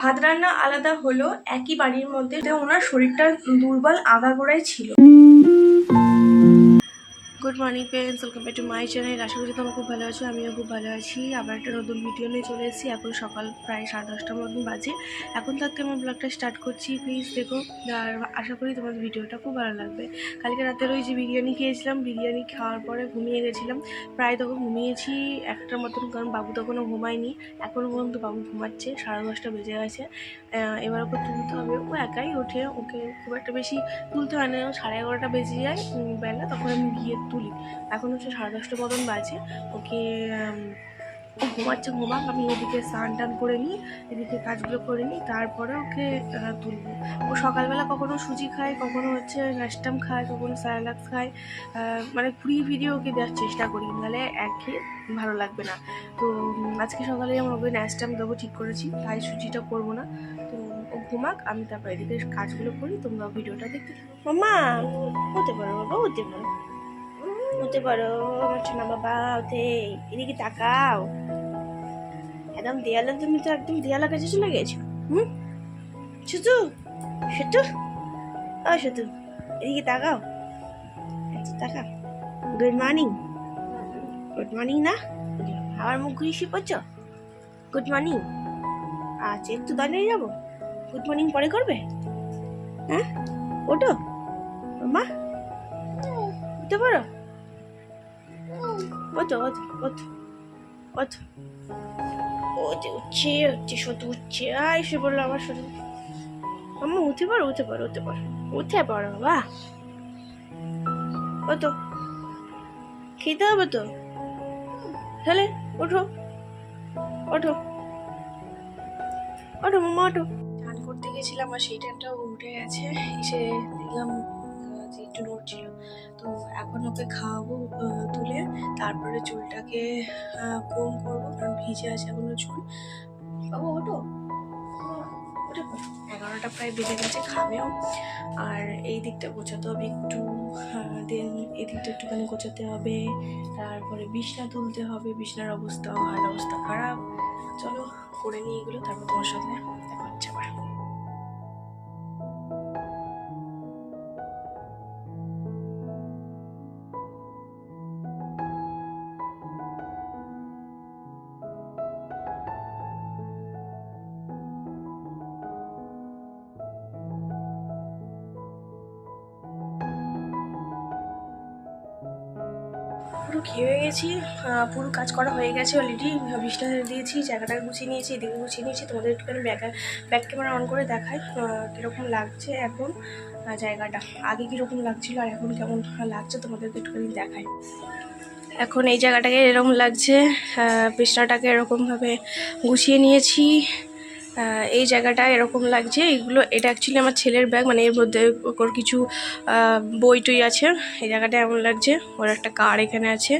ভাত রান্না আলাদা হলো, একই বাড়ির মধ্যে ওনার শরীরটা দুর্বল আগাগোড়াই ছিল। Good morning friends, welcome back to my channel. আশা করি তোমরা খুব ভালো আছো, আমিও খুব ভালো আছি। আবার একটা নতুন ভিডিও নিয়ে চলে এসেছি। এখন সকাল প্রায় 10:30টার মতন বাজে। এখন থাকতে আমার ব্লগটা স্টার্ট করছি। প্লিজ দেখো, আর আশা করি তোমাদের ভিডিওটা খুব ভালো লাগবে। কালকে রাতের ওই যে বিরিয়ানি খেয়েছিলাম, বিরিয়ানি খাওয়ার পরে ঘুমিয়ে গেছিলাম। প্রায় তখন ঘুমিয়েছি 1টার মতন, কারণ বাবু তখনও ঘুমায়নি। এখনও পর্যন্ত বাবু ঘুমাচ্ছে, 10:30 বেজে গেছে। এবার ওকে তুলতে হবে। ও একাই ওঠে, ওকে খুব একটা বেশি তুলতে হয় না। 11:30 বেজে যায় বেলা, তখন আমি গিয়ে তুলি। এখন হচ্ছে 10:30 মতন বাজে। ওকে ঘুমাচ্ছে, ঘুমাক। আমি এদিকে স্নান টান করে নিই, এদিকে কাজগুলো করে নিই, তারপরে ওকে তুলবো। ও সকালবেলা কখনো সুজি খায়, কখনো হচ্ছে ন্যাস্টাম খায়, কখনো স্যালাক্স খায়। মানে ঘুরিয়ে ফিরিয়ে ওকে দেওয়ার চেষ্টা করি, নাহলে একঘেয়ে ভালো লাগবে না। তো আজকে সকালে আমার ওকে ন্যাস্টাম দেবো ঠিক করেছি, তাই সুজিটা করবো না। তো ও ঘুমাক, আমি তারপর এদিকে কাজগুলো করি। তোমরা ভিডিওটা দেখতে থাকো। মামা হতে পারো, বাবা হতে পারো, হতে পারো না বাবা, ওঠে। এদিকে তাকাও, একদম দেয়ালে, তুমি তো একদম দেয়ালের কাছে চলে গেছো। শুধু শুধু ও শুধু এদিকে তাকাও, তাকাও। গুড মর্নিং, গুড মর্নিং না, আমার মুখ ঘুরিয়ে পড়ছ। Good morning. আচ্ছা, একটু দাঁড়িয়ে যাবো। গুড মর্নিং পরে করবে। হ্যাঁ, ওঠো মা, উঠতে পারো। ওঠো ওঠো ওঠো ওঠো। ওঠে, উঠছে উঠছে, শুধু উঠছে। এসে বললো আমার শুধু, আম্মা উঠে পারো, উঠে পারো, উঠে পারো, উঠে পারো বাবা। ও তো খেতে হবে তো, তাহলে ওঠো ওঠো ওঠো মামা ওঠো। স্নান করতে গেছিলাম আর সেই টাইমটাও উঠে গেছে। এসে দেখলাম যে একটু নড়ছিল। তো এখন ওকে খাওয়াবো তুলে, তারপরে চুলটাকে কোম করবো, কারণ ভিজে আছে এখনো চুল। বাবা ওঠো, 11টা প্রায় বেজে গেছে, খাবেও। আর এই দিকটা গোছাতে হবে একটু, দেন এই দিকটা একটুখানি গোছাতে হবে। তারপরে বিছনা তুলতে হবে, বিছনার অবস্থা হাল অবস্থা খারাপ। চলো করে নিই এগুলো, তারপর তোমার সাথে দেখা হচ্ছে আবার। পুরো খেয়ে গেছি, পুরো কাজ করা হয়ে গেছে অলরেডি। বিছনা দিয়েছি, জায়গাটা গুছিয়ে নিয়েছি, এদিকে গুছিয়ে নিয়েছি। তোমাদের একটুখানি ব্যাক ক্যামেরা অন করে দেখাই কীরকম লাগছে এখন জায়গাটা। আগে কীরকম লাগছিল আর এখন কেমন লাগছে তোমাদেরকে একটুখানি দেখাই। এখন এই জায়গাটাকে এরকম লাগছে, বিছনাটাকে এরকমভাবে গুছিয়ে নিয়েছি। এই জায়গাটা এরকম লাগছে। এটা অ্যাকচুয়ালি আমার ছেলের ব্যাগ, মানে এর মধ্যে ওর কিছু বই টই আছে। এই জায়গাটা এমন লাগছে। ওর একটা কার এখানে আছে,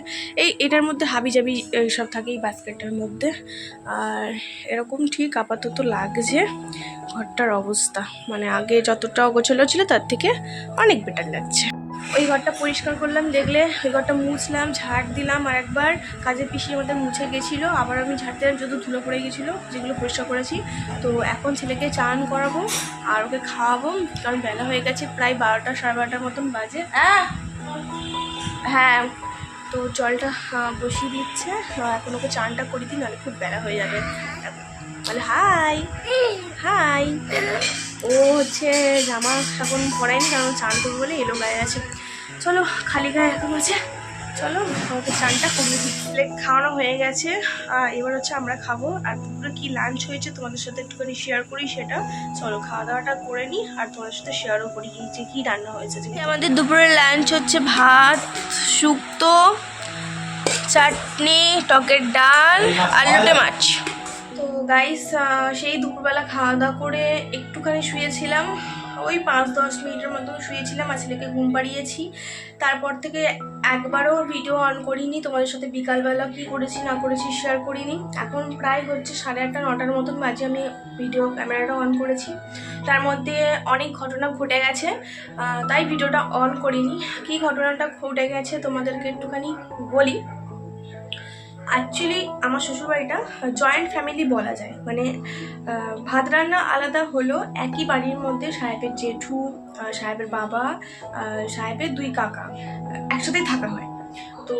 এটার মধ্যে হাবিজাবি সব থাকে এই বাস্কেটটার মধ্যে। আর এরকম ঠিক আপাতত লাগছে ঘরটার অবস্থা, মানে আগে যতটা অগোছালো ছিল তার থেকে অনেক বেটার লাগছে। ওই ঘরটা পরিষ্কার করলাম, দেখলে ওই ঘরটা মুছলাম, ঝাড় দিলাম। আর একবার কাজের পিসি আমাদের মুছে গেছিলো, আবার আমি ঝাড় দিলাম, যত ধুলো পড়ে গেছিলো, যেগুলো পরিষ্কার করেছি। তো এখন ছেলেকে চান করাবো আর ওকে খাওয়াবো, কারণ বেলা হয়ে গেছে, প্রায় 12টা 12:30 মতন বাজে। হ্যাঁ, তো জলটা বসিয়ে দিচ্ছে। এখন ওকে চানটা করে দিই, নাহলে খুব বেলা হয়ে যাবে। বলে হাই হাই। ও হচ্ছে জামা এখন পরায়নি, কারণ চান করবো বলে এলো গায়ে আছে। চলো, খালি গায়ে এখন আছে, চলো আমাকে চানটা করিয়ে দিই। খাওয়ানো হয়ে গেছে, এবার হচ্ছে আমরা খাবো। আর দুপুরে কি লাঞ্চ হয়েছে তোমাদের সাথে একটুখানি শেয়ার করি সেটা। চলো খাওয়া দাওয়াটা করে নিই আর তোমাদের সাথে শেয়ারও করি যে কী রান্না হয়েছে। আমাদের দুপুরে লাঞ্চ হচ্ছে ভাত, শুক্তো, চাটনি, টকের ডাল আর লোটে মাছ। তো গাইস, সেই দুপুরবেলা খাওয়া দাওয়া করে একটুখানি শুয়েছিলাম, ওই 5-10 মিনিটের মতো শুয়েছিলাম আর ছেলেকে ঘুম পাড়িয়েছি। তারপর থেকে একবারও ভিডিও অন করিনি, তোমাদের সাথে বিকালবেলা কি করেছি না করেছি শেয়ার করিনি। এখন প্রায় হচ্ছে 8:30-9টার মতন বাজে আমি ভিডিও ক্যামেরাটা অন করেছি। তার মধ্যে অনেক ঘটনা ঘটে গেছে, তাই ভিডিওটা অন করিনি। কি ঘটনাটা ঘটে গেছে তোমাদেরকে একটুখানি বলি। অ্যাকচুয়ালি আমার শ্বশুরবাড়িটা জয়েন্ট ফ্যামিলি বলা যায়, মানে ভাত রান্না আলাদা হলো, একই বাড়ির মধ্যে সাহেবের জেঠু, সাহেবের বাবা, সাহেবের 2 কাকা একসাথেই থাকা হয়। তো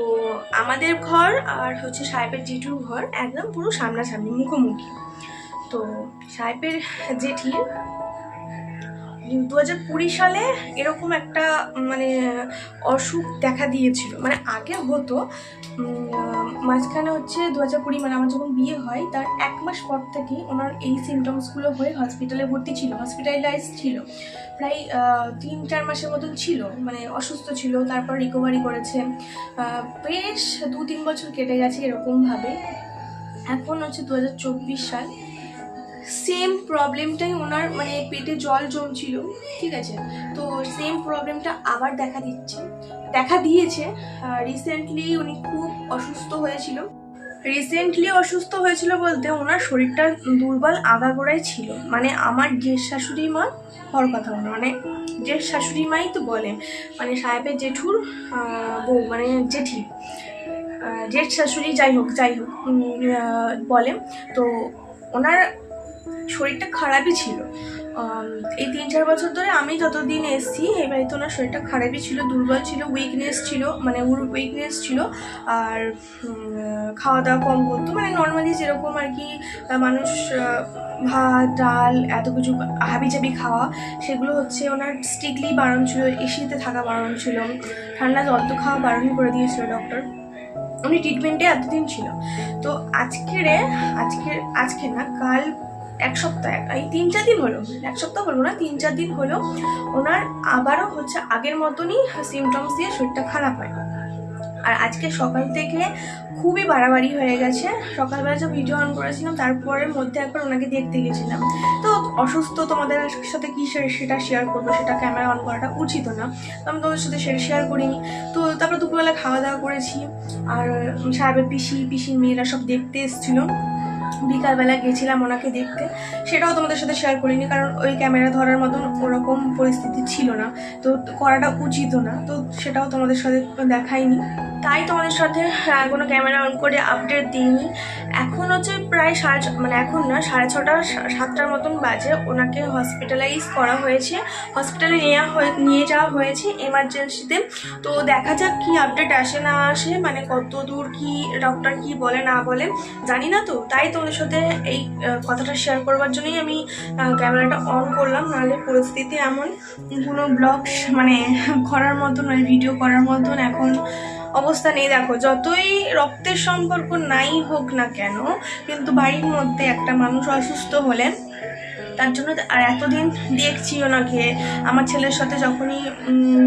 আমাদের ঘর আর হচ্ছে সাহেবের জেঠুর ঘর একদম পুরো সামনাসামনি, মুখোমুখি। তো সাহেবের জেঠির 2020 সালে এরকম একটা মানে অসুখ দেখা দিয়েছিল। মানে আগে হতো, মাঝখানে হচ্ছে 2020 মানে আমার যখন বিয়ে হয় তার 1 মাস পর থেকেই ওনার এই সিমটমসগুলো হয়ে হসপিটালে ভর্তি ছিল, হসপিটালাইজ ছিল। প্রায় 3-4 মাসের মতন ছিল, মানে অসুস্থ ছিল। তারপর রিকভারি করেছে, বেশ 2-3 বছর কেটে গেছে এরকমভাবে। এখন হচ্ছে 2024 সাল, সেম প্রবলেমটাই ওনার, মানে পেটে জল জমছিল, ঠিক আছে। তো সেম প্রবলেমটা আবার দেখা দিয়েছে। রিসেন্টলি উনি খুব অসুস্থ হয়েছিল বলতে ওনার শরীরটা দুর্বল আগাগোড়াই ছিল। মানে আমার জেঠ শাশুড়ি মা হওয়ার কথা, মানে জেঠ শাশুড়ি মাই তো বলেন, মানে সাহেবের জেঠুর বউ, মানে জেঠি, জেঠ শাশুড়ি, যাই হোক বলে। তো ওনার শরীরটা খারাপই ছিল। এই 3-4 বছর ধরে আমি যতদিন এসেছি এই বাড়িতে ওনার শরীরটা খারাপই ছিল, দুর্বল ছিল, উইকনেস ছিল। আর খাওয়া দাওয়া কম করতো, মানে নর্মালি যেরকম আর কি মানুষ ভাত ডাল এত কিছু হাবিজাবি খাওয়া, সেগুলো হচ্ছে ওনার স্ট্রিক্টলি বারণ ছিল। এসিতে থাকা বারণ ছিল, ঠান্ডা জল তো খাওয়া বারণ করে দিয়েছিল ডক্টর। উনি ট্রিটমেন্টে এতদিন ছিল। তো আজকে না, কাল 1 সপ্তাহ, এই 3-4 দিন হলো, 1 সপ্তাহ হলো না, 3-4 দিন হলো ওনার আবারও হচ্ছে আগের মতনই সিমটমস দিয়ে শরীরটা খারাপ হয়। আর আজকে সকাল থেকে খুবই বাড়াবাড়ি হয়ে গেছে। সকালবেলা যে ভিডিও অন করেছিলাম তারপরের মধ্যে একবার ওনাকে দেখতে গেছিলাম। তো অসুস্থ, তোমাদের সাথে কি সেটা শেয়ার করবো, সেটা ক্যামেরা অন করাটা উচিত না, তো আমি তোমাদের সাথে শেয়ার করিনি। তো তারপরে দুপুরবেলা খাওয়া দাওয়া করেছি, আর সাহেবের পিসির মেয়েরা সব দেখতে এসেছিলো। বিকালবেলা গেছিলাম ওনাকে দেখতে, সেটাও তোমাদের সাথে শেয়ার করিনি, কারণ ওই ক্যামেরা ধরার মতন ওরকম পরিস্থিতি ছিল না, তো করাটা উচিতও না, তো সেটাও তোমাদের সাথে দেখাইনি। তাই তোমাদের সাথে কোনো ক্যামেরা অন করে আপডেট দিইনি। এখন হচ্ছে প্রায় এখন না 6:30-7টার মতন বাজে। ওনাকে হসপিটালাইজ করা হয়েছে, হসপিটালে নিয়ে যাওয়া হয়েছে এমার্জেন্সিতে। তো দেখা যাক কি আপডেট আসে না আসে, মানে কত দূর কি ডক্টর কি বলে না বলে জানি না। তো তাই তোমাদের সাথে এই কথাটা শেয়ার করবার জন্যই আমি ক্যামেরাটা অন করলাম, নাহলে পরিস্থিতি এমন কোনো ব্লগ মানে করার মতন, মানে ভিডিও করার মতন এখন অবস্থা নেই। দেখো, যতই রক্তের সম্পর্ক নাই হোক না কেন, কিন্তু বাড়ির মধ্যে একটা মানুষ অসুস্থ হলে তার জন্য, আর এতদিন দেখছি ওনাকে, আমার ছেলের সাথে যখনই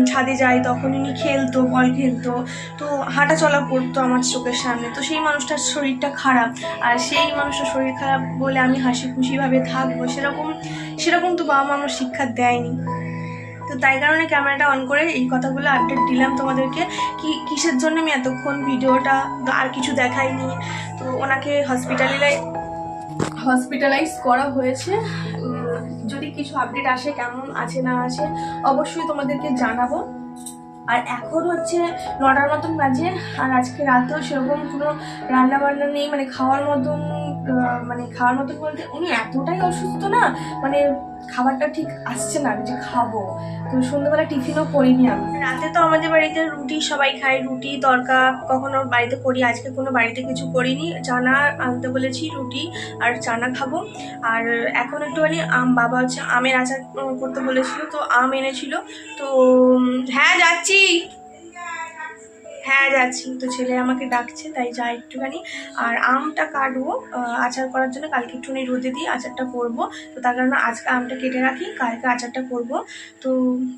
ছাদে যাই তখন উনি খেলতো, বল খেলতো, তো হাঁটা চলা করতো আমার চোখের সামনে। তো সেই মানুষটার শরীরটা খারাপ, আর সেই মানুষটার শরীর খারাপ বলে আমি হাসি খুশিভাবে থাকবো, সেরকম তো বাবা মা আমার শিক্ষা দেয়নি। তো তাই কারণে ক্যামেরাটা অন করে এই কথাগুলো আপডেট দিলাম তোমাদেরকে। কিসের জন্য আমি এতক্ষণ ভিডিওটা, আর কিছু দেখাইনি। তো ওনাকে হসপিটালাইজ করা হয়েছে। যদি কিছু আপডেট আসে, কেমন আছে না আছে, অবশ্যই তোমাদেরকে জানাবো। আর এখন হচ্ছে 9টার মতন বাজে, আর আজকে রাতেও সেরকম কোনো রান্না বান্না নেই, মানে খাওয়ার মতন বলতে উনি এতটাই অসুস্থ না, মানে খাবারটা ঠিক আসছে না যে খাবো। তো সন্ধ্যাবেলা টিফিনও করিনি আমি। রাতে তো আমাদের বাড়িতে রুটি সবাই খায়, রুটি তরকা কখনো বাড়িতে করি, আজকে কোনো বাড়িতে কিছু করিনি। চানা আনতে বলেছি, রুটি আর চানা খাবো। আর এখন একটুখানি বাবা হচ্ছে আমের আচার করতে বলেছিল, তো আম এনেছিল। তো হ্যাঁ যাচ্ছি, তো ছেলে আমাকে ডাকছে, তাই যাই একটুখানি। আর আমটা কাটবো আচার করার জন্য, কালকে একটুখানি রোদে দিয়ে আচারটা করবো। তো তার কারণে আজকে আমটা কেটে রাখি, কালকে আচারটা করবো। তো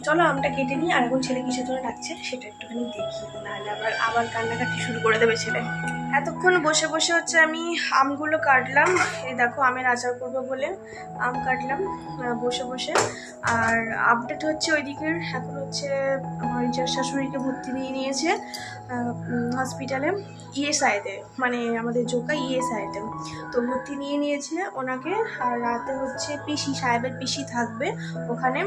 চলো আমটা কেটে নিই। আর এখন ছেলে কিসের জন্য ডাকছে সেটা একটুখানি দেখি, নাহলে আবার কান্নাকাটি শুরু করে দেবে ছেলে। এতক্ষণ বসে হচ্ছে আমি আমগুলো কাটলাম। এই দেখো, আমের আচার করবো বলে আম কাটলাম বসে। আর আপডেট হচ্ছে ওইদিকের, এখন হচ্ছে আমার শাশুড়িকে ভর্তি নিয়েছে হসপিটালে, ইএসআইতে, মানে আমাদের জোকা ইএসআইতে। তো ভর্তি নিয়ে নিয়েছে ওনাকে। আর রাতে হচ্ছে পিসি, সাহেবের পিসি থাকবে ওখানে।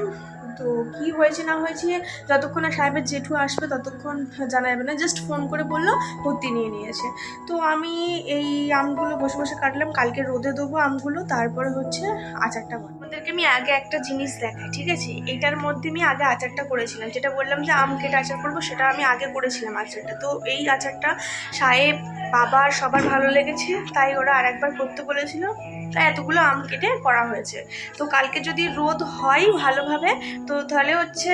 তো কি হয়েছে না হয়েছে যতক্ষণ না সাহেবের জেঠু আসবে ততক্ষণ জানা যাবে না। জাস্ট ফোন করে বললো ভর্তি নিয়ে নিয়েছে। তো আমি এই আমগুলো বসে বসে কাটলাম, কালকে রোদে দেবো আমগুলো, তারপরে হচ্ছে আচারটা করবো। আপনাদেরকে আমি আগে একটা জিনিস দেখাই, ঠিক আছে? এইটার মধ্যে আমি আগে আচারটা করেছিলাম, যেটা বললাম যে আম কেটে আচার করবো, সেটা আমি আগে করেছিলাম আচারটা। তো এই আচারটা সাহেব, বাবার সবার ভালো লেগেছে, তাই ওরা আরেকবার করতে বলেছিল, তাই এতগুলো আম কেটে করা হয়েছে। তো কালকে যদি রোদ হয় ভালোভাবে, তো তাহলে হচ্ছে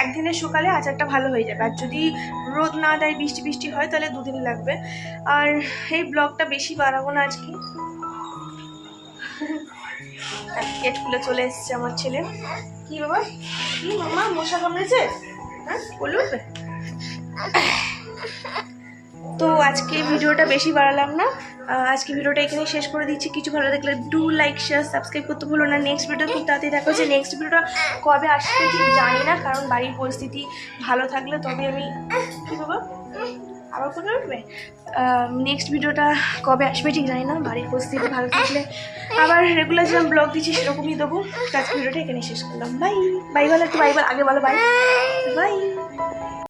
একদিনের সকালে আচারটা ভালো হয়ে যাবে। আর যদি রোদ না দেয়, বৃষ্টি বৃষ্টি হয়, তাহলে 2 দিন লাগবে। আর এই ব্লগটা বেশি বাড়াবো না আজকে। গেট খুলে চলে এসছে আমার ছেলে। কি বাবা, কি মামা, মশা কামড়েছে? হ্যাঁ, বলে উঠবে। তো আজকে ভিডিওটা বেশি বাড়ালাম না, আজকে ভিডিওটা এখানে শেষ করে দিচ্ছি। কিছু ভালো লাগলে ডু লাইক, শেয়ার, সাবস্ক্রাইব করতে ভুলো না। নেক্সট ভিডিও খুব তাড়াতাড়ি দেখা হচ্ছে। নেক্সট ভিডিওটা কবে আসবে ঠিক জানি না, কারণ বাড়ির পরিস্থিতি ভালো থাকলে তবে আমি। কি বাবা, আবার করে উঠবে? নেক্সট ভিডিওটা কবে আসবে ঠিক জানি না, বাড়ির পরিস্থিতি ভালো থাকলে আবার রেগুলার যেরকম ব্লগ দিচ্ছি সেরকমই দেবো। আজকে ভিডিওটা এখানে শেষ করলাম। বাই বাই, বলো একটু বাই বল, আগে বলো বাই বাই।